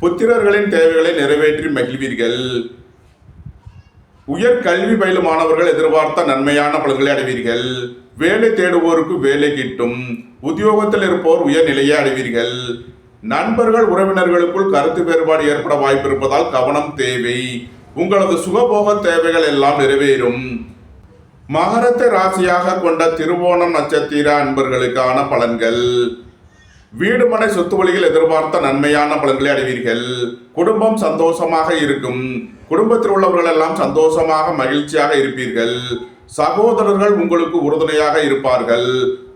புத்திரர்களின் தேவைகளை நிறைவேற்றி மகிழ்வீர்கள். உயர் கல்வி பயிலும் மாணவர்கள் எதிர்பார்த்த நன்மையான பலன்களை அடைவீர்கள். வேலை தேடுவோருக்கு வேலை கிட்டும். உத்தியோகத்தில் இருப்போர் உயர்நிலையை அடைவீர்கள். நண்பர்கள் உறவினர்களுக்குள் கருத்து வேறுபாடு ஏற்பட வாய்ப்பு இருப்பதால் கவனம் தேவை. உங்களது சுகபோக தேவைகள் எல்லாம் நிறைவேறும். மகரத்தை ராசியாக கொண்ட திருவோணம் நட்சத்திர அன்பர்களுக்கான பலன்கள். வீடு மனை சொத்து வழிகள் எதிர்பார்த்த நன்மையான பலன்களை அடைவீர்கள். குடும்பம் சந்தோஷமாக இருக்கும். குடும்பத்தில் உள்ளவர்கள் எல்லாம் சந்தோஷமாக மகிழ்ச்சியாக இருப்பீர்கள். சகோதரர்கள் உங்களுக்கு உறுதுணையாக இருப்பார்கள்.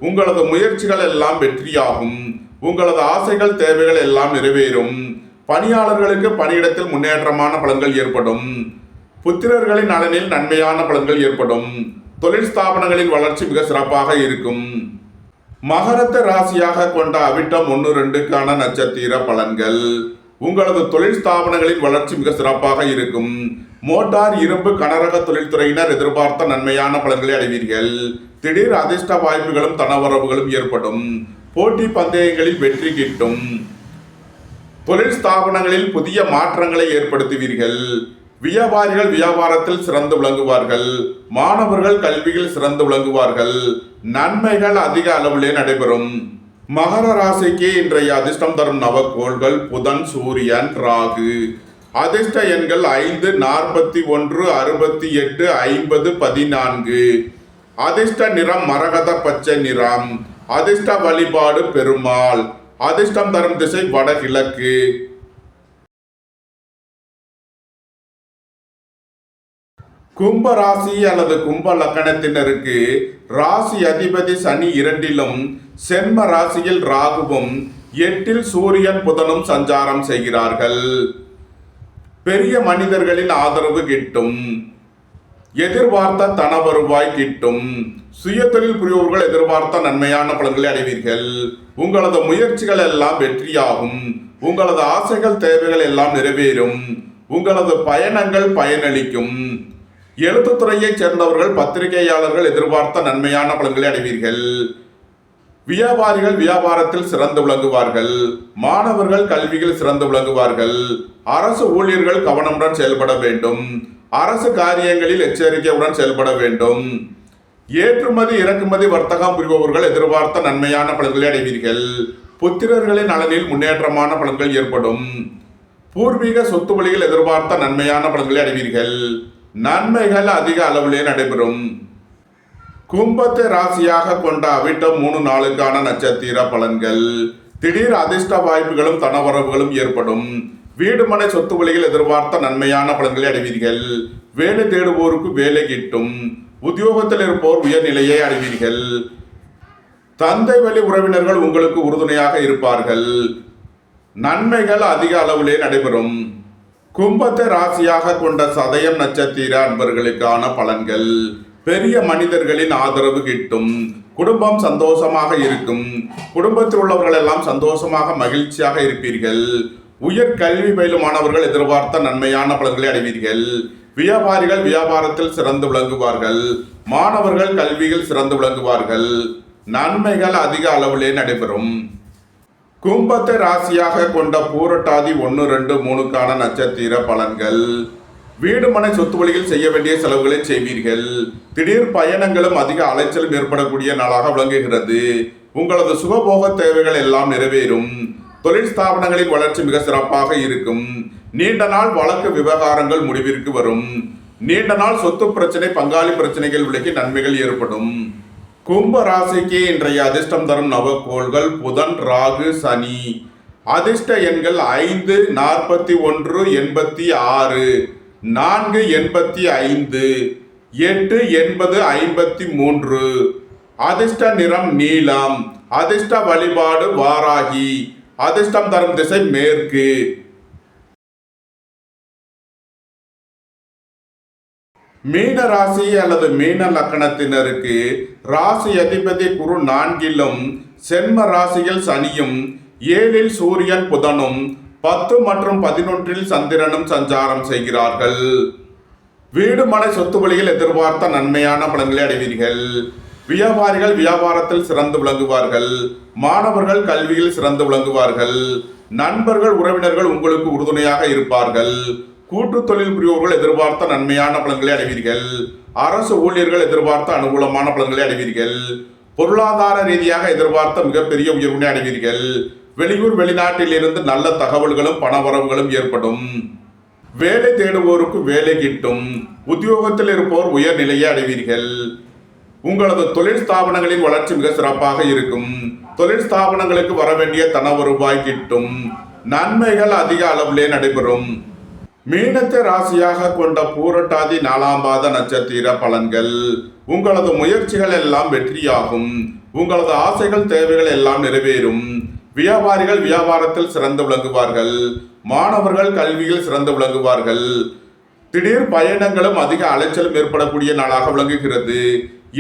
உங்களது முயற்சிகள் எல்லாம் வெற்றியாகும். உங்களது ஆசைகள் தேவைகள் எல்லாம் நிறைவேறும். பணியாளர்களுக்கு பணியிடத்தில் முன்னேற்றமான பலன்கள் ஏற்படும். புத்திரர்களின் நலனில் நன்மையான பலன்கள் ஏற்படும். தொழில் ஸ்தாபனங்களின் வளர்ச்சி மிக சிறப்பாக இருக்கும். மகரத்தை ராசியாக கொண்ட அவிட்டம் 1, 2க்கான நட்சத்திர பலன்கள். உங்களது தொழில் ஸ்தாபனங்களின் வளர்ச்சி மிக சிறப்பாக இருக்கும். மோட்டார் இரும்பு கனரக தொழில்துறையினர் எதிர்பார்த்த நன்மையான பலன்களை அடைவீர்கள். திடீர் அதிர்ஷ்ட வாய்ப்புகளும் தனவரவுகளும் ஏற்படும். போட்டி பந்தயங்களில் வெற்றி கிட்டும். தொழில் ஸ்தாபனங்களில் புதிய மாற்றங்களை ஏற்படுத்துவீர்கள். வியாபாரிகள் வியாபாரத்தில் சிறந்து விளங்குவார்கள். மாணவர்கள் கல்வியில் சிறந்து விளங்குவார்கள். நன்மைகள் அதிக அளவிலே நடைபெறும். மகர ராசிக்கு இன்றைய அதிர்ஷ்டம் தரும் நவக்கோள்கள் புதன், சூரியன், ராகு. அதிர்ஷ்ட எண்கள் 5, 41, 68, 50, 14. அதிர்ஷ்ட நிறம் மரகத பச்சை நிறம். அதிர்ஷ்ட வழிபாடு பெருமாள். அதிர்ஷ்டம் தரும் திசை வடகிழக்கு. கும்ப ராசி அல்லது கும்ப லக்கணத்தினருக்கு ராசி அதிபதி சனி 2லும் சென்ம ராசியில் ராகுவும் 8ல் சூரியன் புதனும் சஞ்சாரம் செய்கிறார்கள். பெரிய மனிதர்களின் ஆதரவு கிட்டும். எதிர்பார்த்த தன வருவாய் கிட்டும். சுய தொழில் புரிவோர்கள் எதிர்பார்த்த நன்மையான பலன்களை அடைவீர்கள். உங்களது முயற்சிகள் எல்லாம் வெற்றியாகும். உங்களது ஆசைகள் தேவைகள் எல்லாம் நிறைவேறும். உங்களது பயணங்கள் பயனளிக்கும். எழுத்துத்துறையைச் சேர்ந்தவர்கள் பத்திரிகையாளர்கள் எதிர்பார்த்த நன்மையான பலன்களை அடைவீர்கள். வியாபாரிகள் வியாபாரத்தில் சிறந்து விளங்குவார்கள். மாணவர்கள் கல்வியில் சிறந்து விளங்குவார்கள். அரசு ஊழியர்கள் கவனமுடன் செயல்பட வேண்டும். அரசு காரியங்களில் எச்சரிக்கையுடன் செயல்பட வேண்டும். ஏற்றுமதி இறக்குமதி வர்த்தகம் புரிபவர்கள் எதிர்பார்த்த நன்மையான பலன்களை அடைவீர்கள். புத்திரர்களின் நலனில் முன்னேற்றமான பலன்கள் ஏற்படும். பூர்வீக சொத்து வழியில் எதிர்பார்த்த நன்மையான பலன்களை அடைவீர்கள். நன்மைகள் அதிக அளவிலே நடைபெறும். கும்பத்தை ராசியாக கொண்ட அவிட்டம் 3 நாளுக்கான நட்சத்திர பலன்கள். திடீர் அதிர்ஷ்ட வாய்ப்புகளும் தனவரவுகளும் ஏற்படும். வீடு மனை சொத்து வழியில் எதிர்பார்த்த நன்மையான பலன்களை அடைவீர்கள். வேலை தேடுவோருக்கு வேலை கிட்டும். உத்தியோகத்தில் இருப்போர் உயர்நிலையை அடைவீர்கள். தந்தை வழி உறவினர்கள் உங்களுக்கு உறுதுணையாக இருப்பார்கள். நன்மைகள் அதிக அளவிலே நடைபெறும். கும்பத்தை ராசியாக கொண்ட சதயம் நட்சத்திர அன்பர்களுக்கான பலன்கள். பெரிய மனிதர்களின் ஆதரவு கிட்டும். குடும்பம் சந்தோஷமாக இருக்கும். குடும்பத்தில் உள்ளவர்கள் எல்லாம் சந்தோஷமாக மகிழ்ச்சியாக இருப்பீர்கள். உயர் கல்வி பயிலும் மாணவர்கள் எதிர்பார்த்த நன்மையான பலன்களை அடைவீர்கள். வியாபாரிகள் வியாபாரத்தில் சிறந்து விளங்குவார்கள். மாணவர்கள் கல்வியில் சிறந்து விளங்குவார்கள். நன்மைகள் அதிக அளவிலே நடைபெறும். கும்பத்தை ராசியாக கொண்ட பூரட்டாதி 1, 2, 3க்கான நட்சத்திர பலன்கள். வீடு மனை சொத்து வழியில் செய்ய வேண்டிய செலவுகளை செய்வீர்கள். திடீர் பயணங்களும் அதிக அலைச்சலும் ஏற்படக்கூடிய நாளாக விளங்குகிறது. உங்களது சுகபோக தேவைகள் எல்லாம் நிறைவேறும். தொழில் ஸ்தாபனங்களின் வளர்ச்சி மிக சிறப்பாக இருக்கும். நீண்ட நாள் வழக்கு விவகாரங்கள் முடிவிற்கு வரும். நீண்ட நாள் சொத்து பிரச்சனை, பங்காளி பிரச்சனைகள் விலகி நன்மைகள் ஏற்படும். கும்ப ராசிக்கு இன்றைய அதிர்ஷ்டம் தரும் நவக்கோள்கள் புதன், ராகு, சனி. அதிர்ஷ்ட எண்கள் 5, 41, 86, 4, 85, 8, 80, 53. அதிர்ஷ்ட நிறம் நீலம். அதிர்ஷ்ட வழிபாடு வாராகி. அதிர்ஷ்டம் தரும் திசை மேற்கு. மீன ராசி அல்லது மீன லக்கணத்தினருக்கு ராசி அதிபதி குரு 4லும் சென்ம ராசியில் சனியும் 7ல் சூரியன் புதனும் 10 மற்றும் 11ல் சந்திரனும் சஞ்சாரம் செய்கிறார்கள். வீடு மனை சொத்து வழியில் எதிர்பார்த்த நன்மையான பலன்களை அடைவீர்கள். வியாபாரிகள் வியாபாரத்தில் சிறந்து விளங்குவார்கள். மாணவர்கள் கல்வியில் சிறந்து விளங்குவார்கள். நண்பர்கள் உறவினர்கள் உங்களுக்கு உறுதுணையாக இருப்பார்கள். கூட்டு தொழில் புரிவோர்கள் எதிர்பார்த்த நன்மையான பலன்களை அடைவீர்கள். அரசு ஊழியர்கள் எதிர்பார்த்த அனுகூலமான பலன்களை அடைவீர்கள். பொருளாதார ரீதியாக எதிர்பார்த்த மிகப்பெரிய உயர்வினை அடைவீர்கள். வெளியூர் வெளிநாட்டில் இருந்து நல்ல தகவல்களும் பணவரவுகளும் ஏற்படும். வேலை தேடுவோருக்கு வேலை கிட்டும். உத்தியோகத்தில் இருப்போர் உயர்நிலையை அடைவீர்கள். உங்களது தொழில் ஸ்தாபனங்களின் வளர்ச்சி மிக சிறப்பாக இருக்கும். தொழில் ஸ்தாபனங்களுக்கு வர வேண்டிய தன வருவாய் கிட்டும். நன்மைகள் அதிக அளவிலே நடைபெறும். மீனத்தை ராசியாக கொண்ட பூரட்டாதி 4ஆம் பாத நட்சத்திர பலன்கள். உங்களது முயற்சிகள் எல்லாம் வெற்றியாகும். உங்களது ஆசைகள் தேவைகள் எல்லாம் நிறைவேறும். வியாபாரிகள் வியாபாரத்தில் சிறந்து விளங்குவார்கள். மாணவர்கள் கல்வியில் சிறந்து விளங்குவார்கள். திடீர் பயணங்களும் அதிக அலைச்சலும் ஏற்படக்கூடிய நாளாக விளங்குகிறது.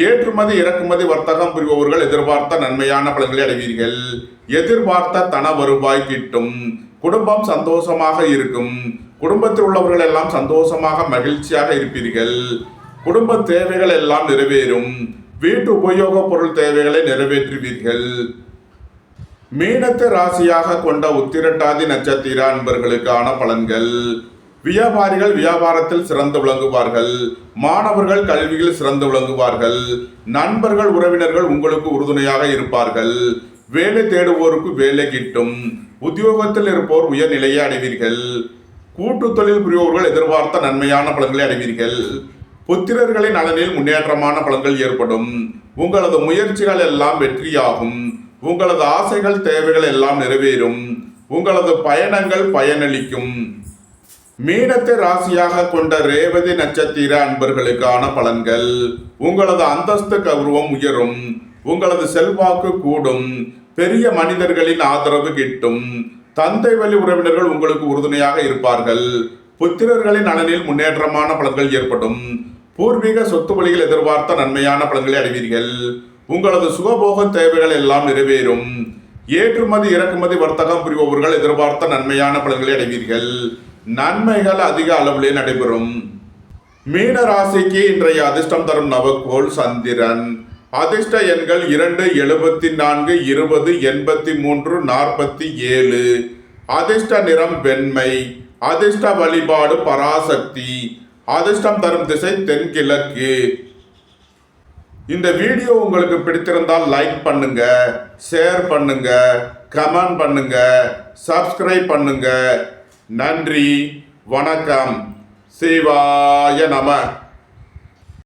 ஏற்றுமதி இறக்குமதி வர்த்தகம் புரிபவர்கள் எதிர்பார்த்த நன்மையான பலன்களை அடைவீர்கள். எதிர்பார்த்த தன வருவாய் கிட்டும். குடும்பம் சந்தோஷமாக இருக்கும். குடும்பத்தில் உள்ளவர்கள் எல்லாம் சந்தோஷமாக மகிழ்ச்சியாக இருப்பீர்கள். குடும்ப தேவைகள் எல்லாம் நிறைவேறும். வீட்டு உபயோக பொருள் தேவைகளை நிறைவேற்றுவீர்கள். மீனத்தை ராசியாக கொண்ட உத்திரட்டாதி நட்சத்திர அன்பர்களுக்கான பலன்கள். வியாபாரிகள் வியாபாரத்தில் சிறந்து விளங்குவார்கள். மாணவர்கள் கல்வியில் சிறந்து விளங்குவார்கள். நண்பர்கள் உறவினர்கள் உங்களுக்கு உறுதுணையாக இருப்பார்கள். வேலை தேடுவோருக்கு வேலை கிட்டும். உத்தியோகத்தில் இருப்போர் உயர்நிலையை அடைவீர்கள். கூட்டு தொழில் புரிவோர்கள் எதிர்பார்த்த நன்மையான பலன்களை அடைவீர்கள். புத்திரர்களின் நலனில் முன்னேற்றமான பலன்கள் ஏற்படும். உங்களது முயற்சிகள் எல்லாம் வெற்றியாகும். உங்களது ஆசைகள் தேவைகள் எல்லாம் நிறைவேறும். உங்களது பயணங்கள் பயனளிக்கும். மீனத்தை ராசியாக கொண்ட ரேவதி நட்சத்திர அன்பர்களுக்கான பலன்கள். உங்களது அந்தஸ்து கௌரவம் உயரும். உங்களது செல்வாக்கு கூடும். பெரிய மனிதர்களின் ஆதரவு கிட்டும். தந்தை வழி உறவினர்கள் உங்களுக்கு உறுதுணையாக இருப்பார்கள். புத்திரர்களின் நலனில் முன்னேற்றமான பலன்கள் ஏற்படும். பூர்வீக சொத்து வழியில் எதிர்பார்த்த நன்மையான பலன்களை அடைவீர்கள். உங்களது சுகபோக தேவைகள் எல்லாம் நிறைவேறும். ஏற்றுமதி இறக்குமதி வர்த்தகம் புரிபவர்கள் எதிர்பார்த்த நன்மையான பலன்களை அடைவீர்கள். நன்மைகள் அதிக அளவிலே நடைபெறும். மீன ராசிக்கு இன்றைய அதிர்ஷ்டம் தரும் நவக்கோள் சந்திரன். அதிர்ஷ்ட எண்கள் 2, 74, 20, 83, 47. அதிர்ஷ்ட நிறம் வெண்மை. அதிர்ஷ்ட வழிபாடு பராசக்தி. அதிர்ஷ்டம் தரும் திசை தென்கிழக்கு. இந்த வீடியோ உங்களுக்கு பிடித்திருந்தால் லைக் பண்ணுங்க, ஷேர் பண்ணுங்க, கமெண்ட் பண்ணுங்க, சப்ஸ்கிரைப் பண்ணுங்க. நன்றி, வணக்கம். சிவாய நம.